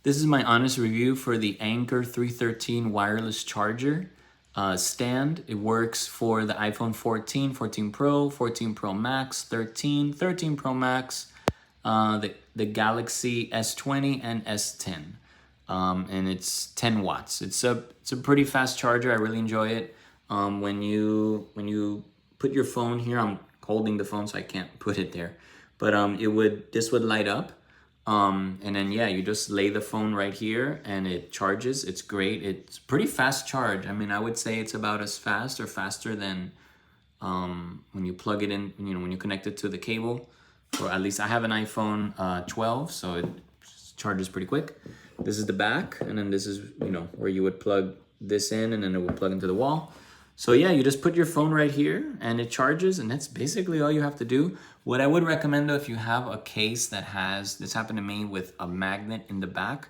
This is my honest review for the Anker 313 wireless charger stand. It works for the iPhone 14, 14 Pro, 14 Pro Max, 13, 13 Pro Max, the Galaxy S20 and S10. And it's 10 watts. It's a pretty fast charger. I really enjoy it. When you put your phone here, I'm holding the phone so I can't put it there, but this would light up. And then yeah, you just lay the phone right here and it charges. It's great. It's pretty fast charge. I mean, I would say it's about as fast or faster than when you plug it in, when you connect it to the cable. Or at least I have an iPhone 12, so it charges pretty quick. This is the back, and then this is, where you would plug this in, and then it would plug into the wall. So yeah, you just put your phone right here and it charges, and that's basically all you have to do. What I would recommend though, if you have a case that has, this happened to me with a magnet in the back,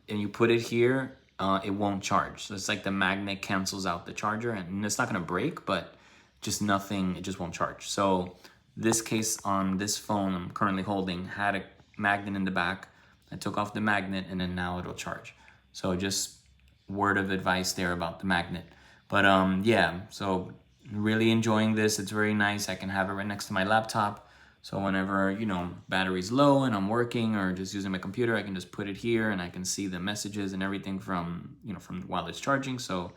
and you put it here, it won't charge. So it's like the magnet cancels out the charger, and it's not gonna break, but it just won't charge. So this case on this phone I'm currently holding had a magnet in the back. I took off the magnet and then now it'll charge. So just word of advice there about the magnet. But yeah, so really enjoying this. It's very nice. I can have it right next to my laptop. So whenever, battery's low and I'm working or just using my computer, I can just put it here and I can see the messages and everything from while it's charging. So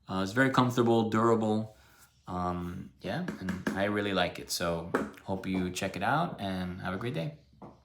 it's very comfortable, durable. Yeah, and I really like it. So hope you check it out and have a great day.